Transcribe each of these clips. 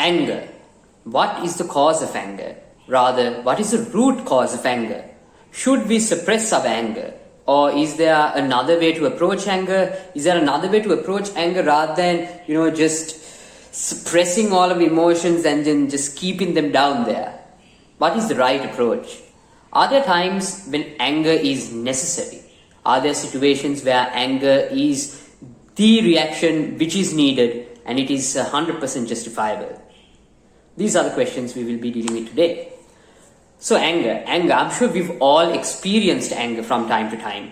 anger. What is the cause of anger? Rather, what is the root cause of anger? Should we suppress our anger? Or is there another way to approach anger? Is there another way to approach anger rather than, just suppressing all of emotions and then just keeping them down there? What is the right approach? Are there times when anger is necessary? Are there situations where anger is the reaction which is needed and it is 100% justifiable? These are the questions we will be dealing with today. So anger, I'm sure we've all experienced anger from time to time.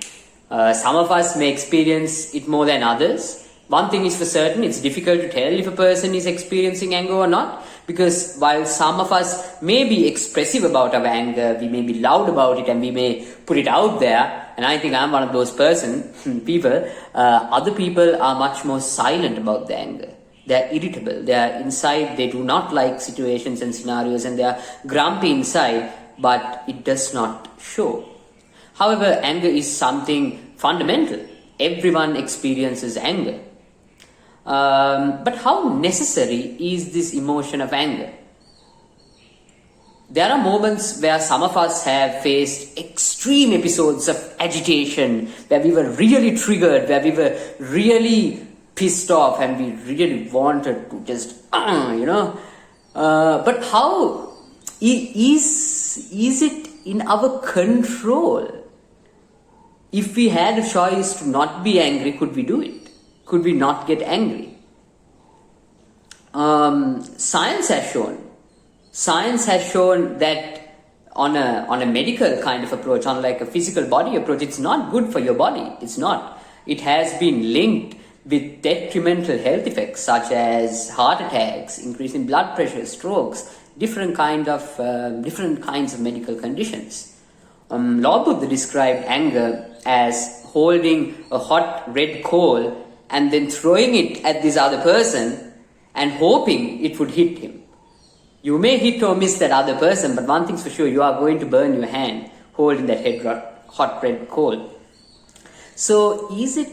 Some of us may experience it more than others. One thing is for certain, it's difficult to tell if a person is experiencing anger or not, because while some of us may be expressive about our anger, we may be loud about it and we may put it out there, and I think I'm one of those people, other people are much more silent about their anger. They're irritable, they're inside, they do not like situations and scenarios, and they're grumpy inside, but it does not show. However, anger is something fundamental. Everyone experiences anger. But how necessary is this emotion of anger? There are moments where some of us have faced extreme episodes of agitation, where we were really triggered, where we were really pissed off and we really wanted to just, but how is it in our control? If we had a choice to not be angry, could we do it? Could we not get angry? Science has shown that on a medical kind of approach, on like a physical body approach, it's not good for your body. It's not. It has been linked with detrimental health effects such as heart attacks, increase in blood pressure, strokes, different kinds of medical conditions. Lord Buddha described anger as holding a hot red coal and then throwing it at this other person and hoping it would hit him. You may hit or miss that other person, but one thing's for sure, you are going to burn your hand holding that hot red coal. So is it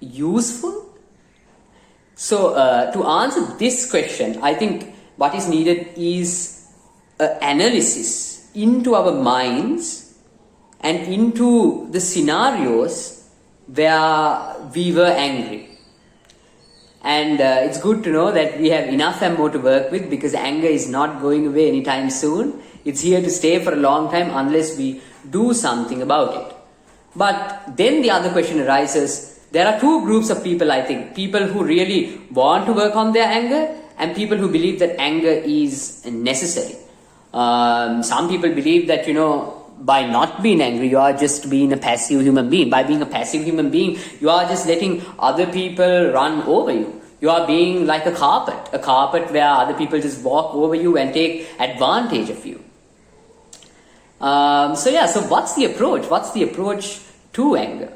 useful? So to answer this question, I think what is needed is an analysis into our minds and into the scenarios where we were angry. And it's good to know that we have enough ammo to work with, because anger is not going away anytime soon. It's here to stay for a long time unless we do something about it. But then the other question arises, there are two groups of people, I think. People who really want to work on their anger and people who believe that anger is necessary. Some people believe that, by not being angry, you are just being a passive human being. By being a passive human being, you are just letting other people run over you. You are being like a carpet where other people just walk over you and take advantage of you. So what's the approach? What's the approach to anger?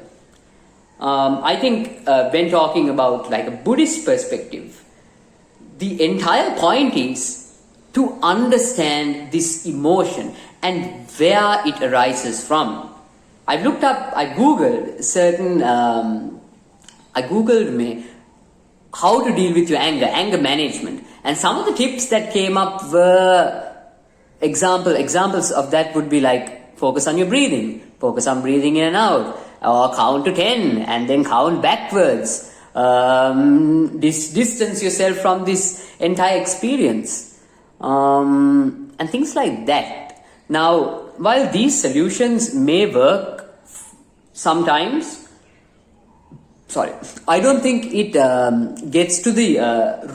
I think when talking about like a Buddhist perspective, the entire point is to understand this emotion and where it arises from. I googled how to deal with your anger management, and some of the tips that came up were examples of that would be like focus on your breathing, focus on breathing in and out, or count to 10 and then count backwards, distance yourself from this entire experience, and things like that. Now, while these solutions may work sometimes, I don't think it gets to the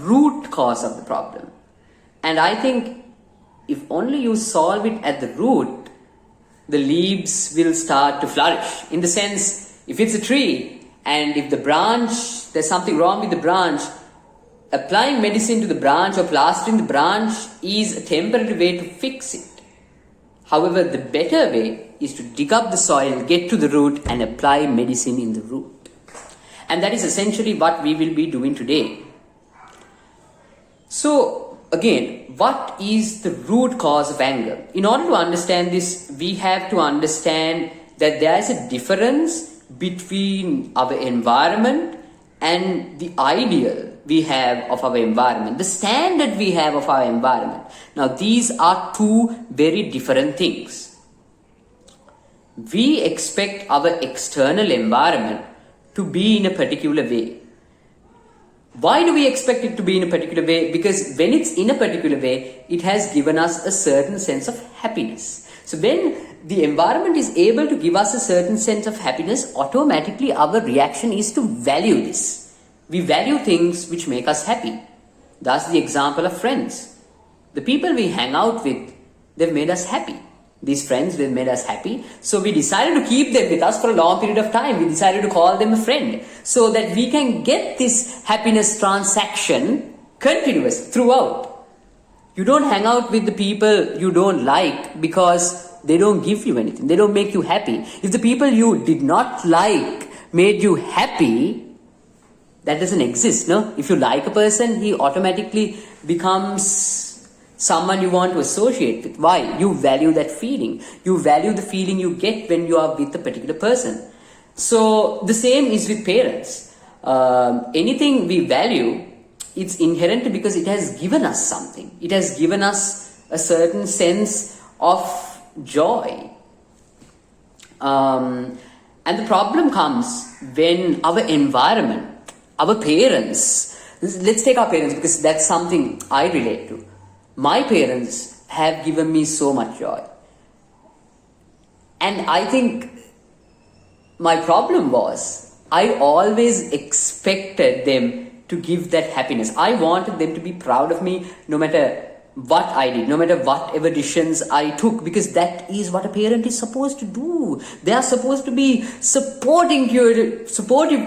root cause of the problem. And I think if only you solve it at the root, the leaves will start to flourish. In the sense, if it's a tree and if the branch, there's something wrong with the branch, applying medicine to the branch or plastering the branch is a temporary way to fix it. However, the better way is to dig up the soil, get to the root and apply medicine in the root. And that is essentially what we will be doing today. So again, what is the root cause of anger? In order to understand this, we have to understand that there is a difference between our environment and the ideal we have of our environment, the standard we have of our environment. Now, these are two very different things. We expect our external environment to be in a particular way. Why do we expect it to be in a particular way? Because when it's in a particular way, it has given us a certain sense of happiness. So when the environment is able to give us a certain sense of happiness, automatically our reaction is to value this. We value things which make us happy. That's the example of friends. The people we hang out with, they've made us happy. These friends, they've made us happy. So we decided to keep them with us for a long period of time. We decided to call them a friend so that we can get this happiness transaction continuous throughout. You don't hang out with the people you don't like because they don't give you anything. They don't make you happy. If the people you did not like made you happy, that doesn't exist, no? If you like a person, he automatically becomes someone you want to associate with. Why? You value that feeling. You value the feeling you get when you are with a particular person. So the same is with parents. Anything we value, it's inherent because it has given us something. It has given us a certain sense of joy. And the problem comes when our environment, our parents, let's take our parents because that's something I relate to. My parents have given me so much joy. And I think my problem was I always expected them to give that happiness. I wanted them to be proud of me no matter what I did, no matter whatever decisions I took, because that is what a parent is supposed to do. They are supposed to be supportive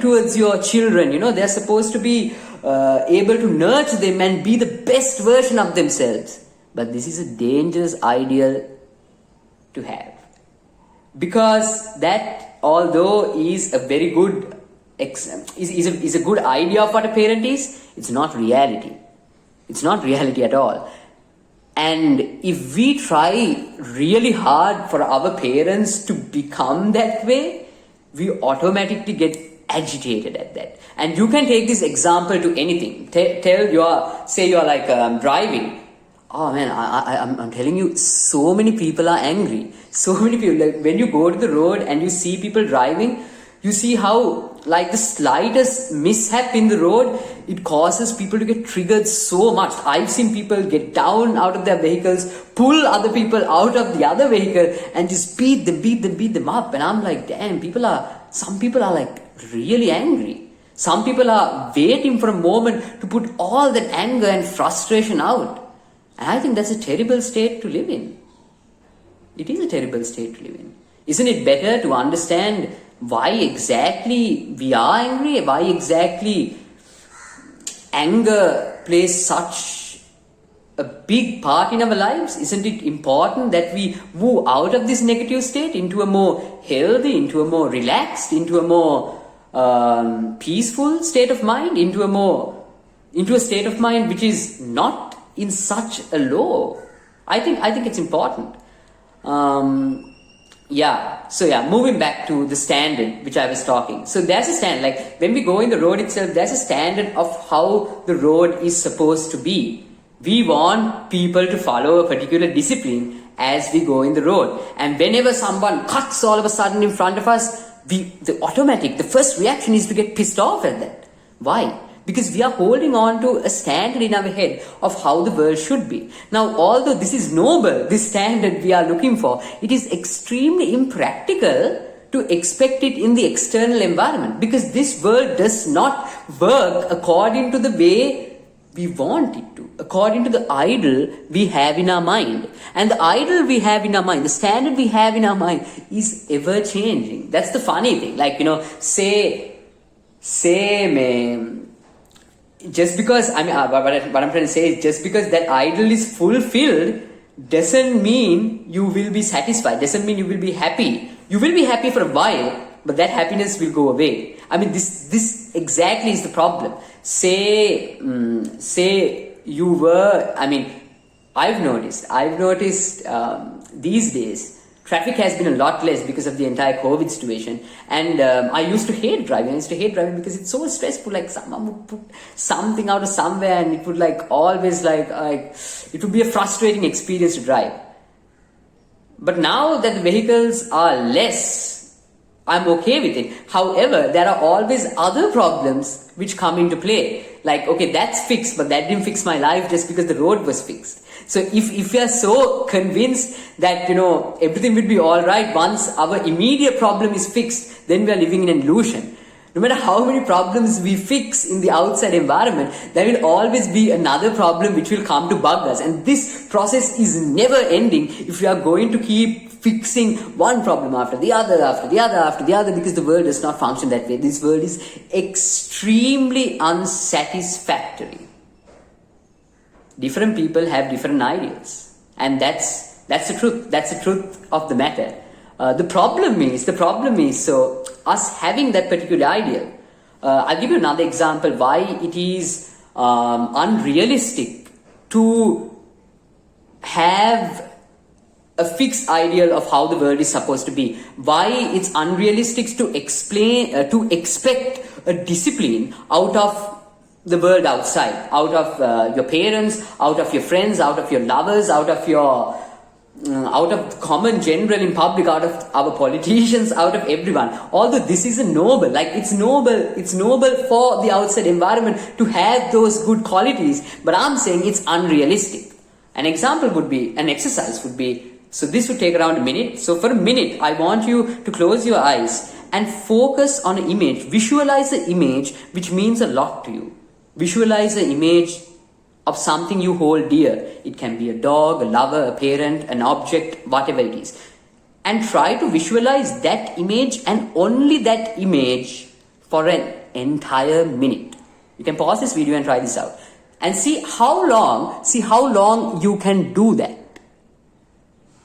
towards your children. They're supposed to be able to nurture them and be the best version of themselves. But this is a dangerous ideal to have, because that, although is a very good is a good idea of what a parent is, it's not reality. It's not reality at all. And if we try really hard for our parents to become that way, we automatically get agitated at that. And you can take this example to anything. Say you're like driving. Oh man, I'm telling you, so many people are angry. So many people, like when you go to the road and you see people driving, you see how like the slightest mishap in the road, it causes people to get triggered so much. I've seen people get down out of their vehicles, pull other people out of the other vehicle and just beat them up. And I'm like, damn, some people are like really angry. Some people are waiting for a moment to put all that anger and frustration out. And I think that's a terrible state to live in. It is a terrible state to live in. Isn't it better to understand why exactly we are angry? Why exactly anger plays such a big part in our lives? Isn't it important that we move out of this negative state into a more healthy, into a more relaxed, into a more peaceful state of mind, into a state of mind which is not in such a low? I think it's important. Moving back to the standard which I was talking. So there's a standard, like when we go in the road itself, there's a standard of how the road is supposed to be. We want people to follow a particular discipline as we go in the road. And whenever someone cuts all of a sudden in front of us, the first reaction is to get pissed off at that. Why? Because we are holding on to a standard in our head of how the world should be. Now, although this is noble, this standard we are looking for, it is extremely impractical to expect it in the external environment, because this world does not work according to the way we want it to, according to the idol we have in our mind. And the idol we have in our mind, the standard we have in our mind is ever changing. That's the funny thing. Like, just because, what I'm trying to say is, just because that idol is fulfilled doesn't mean you will be satisfied, doesn't mean you will be happy. You will be happy for a while, but that happiness will go away. I mean, this exactly is the problem. Say you were, I've noticed these days, Traffic has been a lot less because of the entire COVID situation. And I used to hate driving. I used to hate driving because it's so stressful. Like someone would put something out of somewhere and it would like always like it would be a frustrating experience to drive. But now that the vehicles are less, I'm okay with it. However, there are always other problems which come into play. Like, okay, that's fixed, but that didn't fix my life just because the road was fixed. So if we are so convinced that, everything will be all right once our immediate problem is fixed, then we are living in an illusion. No matter how many problems we fix in the outside environment, there will always be another problem which will come to bug us. And this process is never ending if we are going to keep fixing one problem after the other, after the other, after the other, because the world does not function that way. This world is extremely unsatisfactory. Different people have different ideals, and that's the truth. That's the truth of the matter. The problem is, so us having that particular ideal. I'll give you another example why it is unrealistic to have a fixed ideal of how the world is supposed to be. Why it's unrealistic to expect a discipline out of the world outside, out of your parents, out of your friends, out of your lovers, out of common general in public, out of our politicians, out of everyone. Although this is noble, it's noble for the outside environment to have those good qualities, but I'm saying it's unrealistic. An example would be, an exercise would be, so this would take around a minute. So for a minute, I want you to close your eyes and focus on an image. Visualize the image which means a lot to you. Visualize the image of something you hold dear. It can be a dog, a lover, a parent, an object, whatever it is. And try to visualize that image and only that image for an entire minute. You can pause this video and try this out. And see how long you can do that.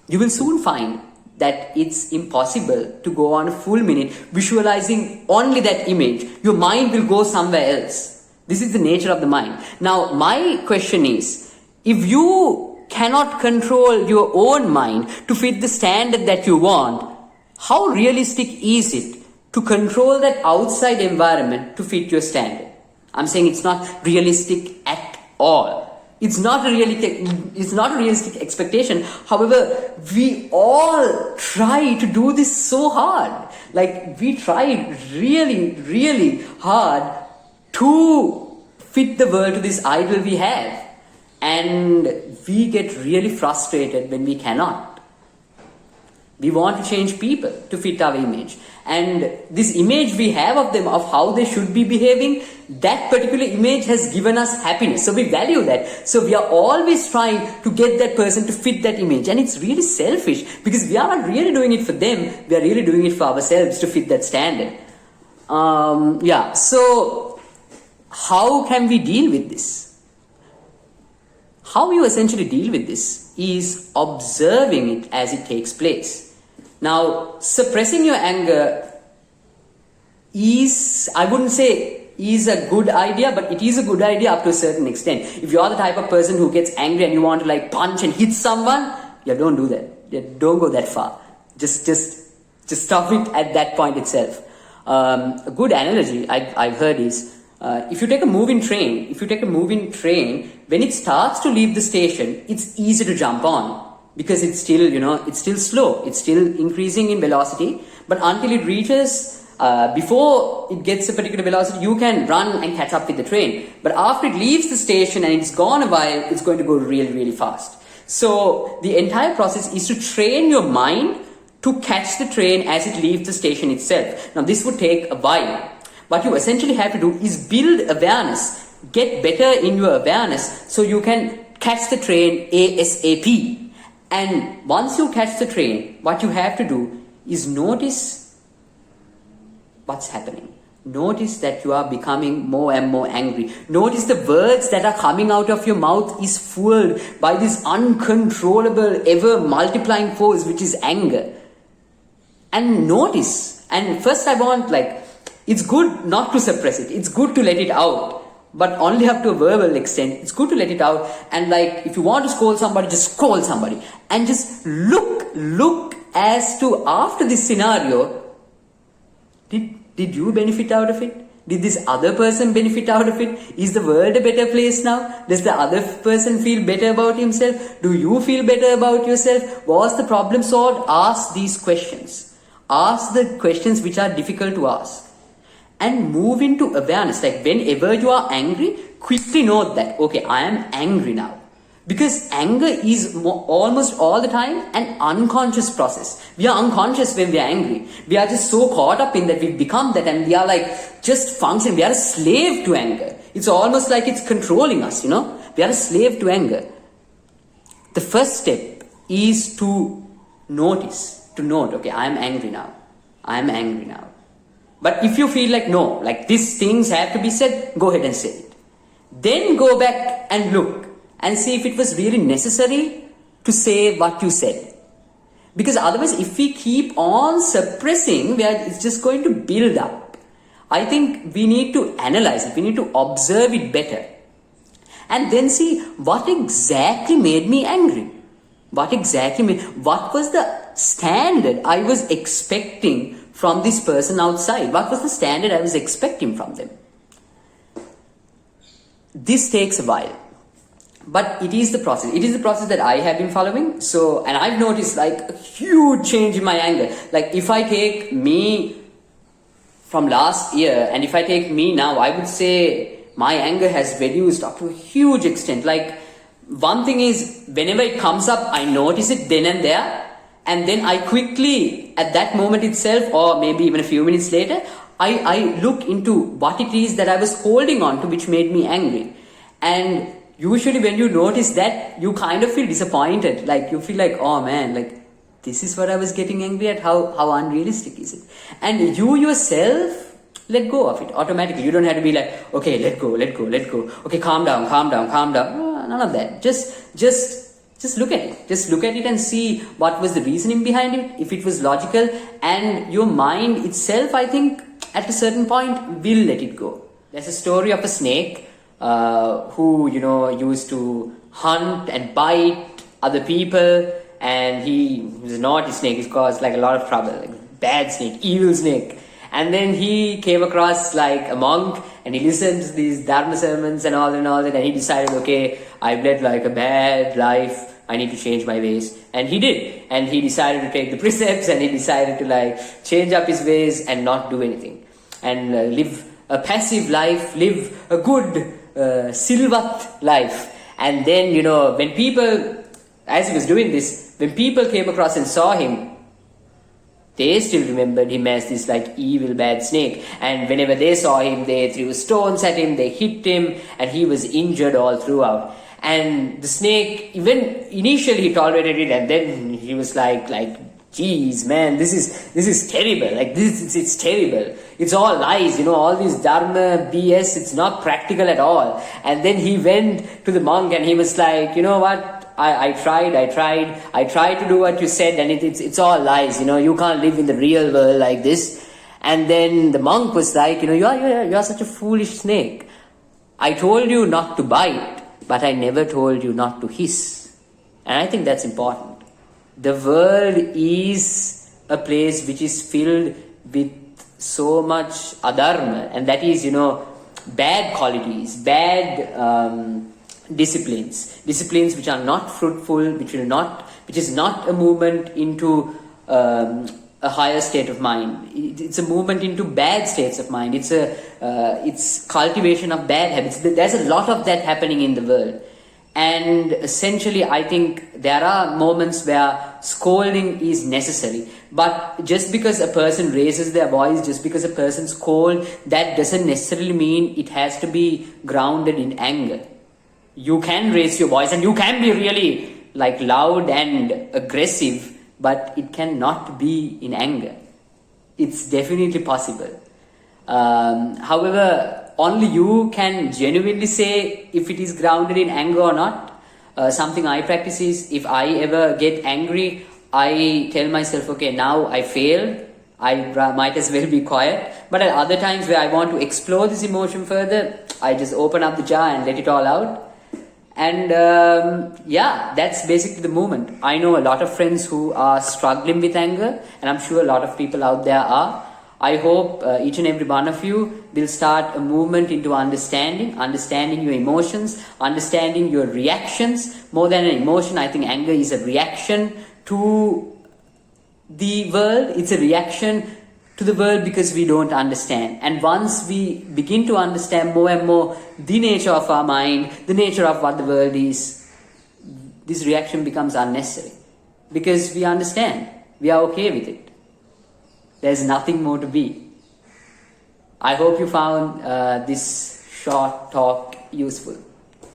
You will soon find that it's impossible to go on a full minute visualizing only that image. Your mind will go somewhere else. This is the nature of the mind. Now, my question is, if you cannot control your own mind to fit the standard that you want, how realistic is it to control that outside environment to fit your standard? I'm saying it's not realistic at all. It's not a realistic expectation. However, we all try to do this so hard. We try really, really hard to fit the world to this ideal we have. And we get really frustrated when we cannot. We want to change people to fit our image. And this image we have of them, of how they should be behaving, that particular image has given us happiness. So we value that. So we are always trying to get that person to fit that image. And it's really selfish because we are not really doing it for them. We are really doing it for ourselves to fit that standard. So how can we deal with this? How you essentially deal with this is observing it as it takes place. Now, suppressing your anger I wouldn't say is a good idea, but it is a good idea up to a certain extent. If you are the type of person who gets angry and you want to punch and hit someone, don't do that. Don't go that far. Just stop it at that point itself. A good analogy I've heard is, if you take a moving train, when it starts to leave the station, it's easy to jump on because it's still slow. It's still increasing in velocity. But until it reaches, before it gets a particular velocity, you can run and catch up with the train. But after it leaves the station and it's gone a while, it's going to go really, really fast. So the entire process is to train your mind to catch the train as it leaves the station itself. Now this would take a while. What you essentially have to do is build awareness, get better in your awareness so you can catch the train ASAP. And once you catch the train, what you have to do is notice what's happening. Notice that you are becoming more and more angry. Notice the words that are coming out of your mouth is fueled by this uncontrollable, ever multiplying force, which is anger. And notice, and first I want it's good not to suppress it. It's good to let it out. But only up to a verbal extent. It's good to let it out. And if you want to scold somebody, just scold somebody. And just look as to after this scenario, did you benefit out of it? Did this other person benefit out of it? Is the world a better place now? Does the other person feel better about himself? Do you feel better about yourself? Was the problem solved? Ask these questions. Ask the questions which are difficult to ask. And move into awareness. Like whenever you are angry, quickly note that, okay, I am angry now. Because anger is almost all the time an unconscious process. We are unconscious when we are angry. We are just so caught up in that we become that, and we are like just function. We are a slave to anger. It's almost like it's controlling us, We are a slave to anger. The first step is to note, okay, I am angry now. I am angry now. But if you feel like no, like these things have to be said, go ahead and say it. Then go back and look and see if it was really necessary to say what you said. Because otherwise, if we keep on suppressing, it's just going to build up. I think we need to analyze it. We need to observe it better. And then see what exactly made me angry. What was the standard I was expecting from this person outside? What was the standard I was expecting from them? This takes a while. But it is the process. It is the process that I have been following. So, and I've noticed like a huge change in my anger. Like if I take me from last year and if I take me now, I would say my anger has reduced up to a huge extent. Like one thing is whenever it comes up, I notice it then and there. And then I quickly, at that moment itself, or maybe even a few minutes later, I look into what it is that I was holding on to which made me angry. And usually when you notice that, you kind of feel disappointed. Like you feel like, oh man, like this is what I was getting angry at. How unrealistic is it? And you yourself let go of it automatically. You don't have to be like, okay, let go. Okay, calm down. No, none of that. Just look at it. Just look at it and see what was the reasoning behind it, if it was logical, and your mind itself, I think, at a certain point will let it go. There's a story of a snake who, used to hunt and bite other people, and he was a naughty snake. He caused like a lot of trouble, like bad snake, evil snake. And then he came across like a monk, and he listened to these dharma sermons and all that, and he decided, okay, I've led like a bad life, I need to change my ways. And he did. And he decided to take the precepts, and he decided to like change up his ways and not do anything. And live a passive life, live a good silvat life. And then, when people, as he was doing this, when people came across and saw him, they still remembered him as this like evil bad snake. And whenever they saw him, they threw stones at him, they hit him, and he was injured all throughout. And the snake, even initially he tolerated it, and then he was like, geez, man, this is terrible. Like it's terrible. It's all lies, all this dharma BS. It's not practical at all. And then he went to the monk, and he was like, you know what? I tried to do what you said, and it's all lies. You can't live in the real world like this. And then the monk was like, you're such a foolish snake. I told you not to bite, but I never told you not to hiss. And I think that's important. The world is a place which is filled with so much adharma, and that is, bad qualities, bad disciplines which are not fruitful, which is not a movement into a higher state of mind. It's a movement into bad states of mind. It's cultivation of bad habits. There's a lot of that happening in the world. And essentially, I think there are moments where scolding is necessary. But just because a person raises their voice, just because a person scolds, that doesn't necessarily mean it has to be grounded in anger. You can raise your voice and you can be really like loud and aggressive, but it cannot be in anger. It's definitely possible. However, only you can genuinely say if it is grounded in anger or not. Something I practice is, if I ever get angry, I tell myself, okay, now I failed, I might as well be quiet. But at other times where I want to explore this emotion further, I just open up the jar and let it all out. And yeah, that's basically the movement. I know a lot of friends who are struggling with anger, and I'm sure a lot of people out there are. I hope each and every one of you will start a movement into understanding your emotions, understanding your reactions. More than an emotion, I think anger is a reaction to the world. It's a reaction to the world because we don't understand. And once we begin to understand more and more the nature of our mind, the nature of what the world is, this reaction becomes unnecessary because we understand, we are okay with it. There's nothing more to be. I hope you found this short talk useful.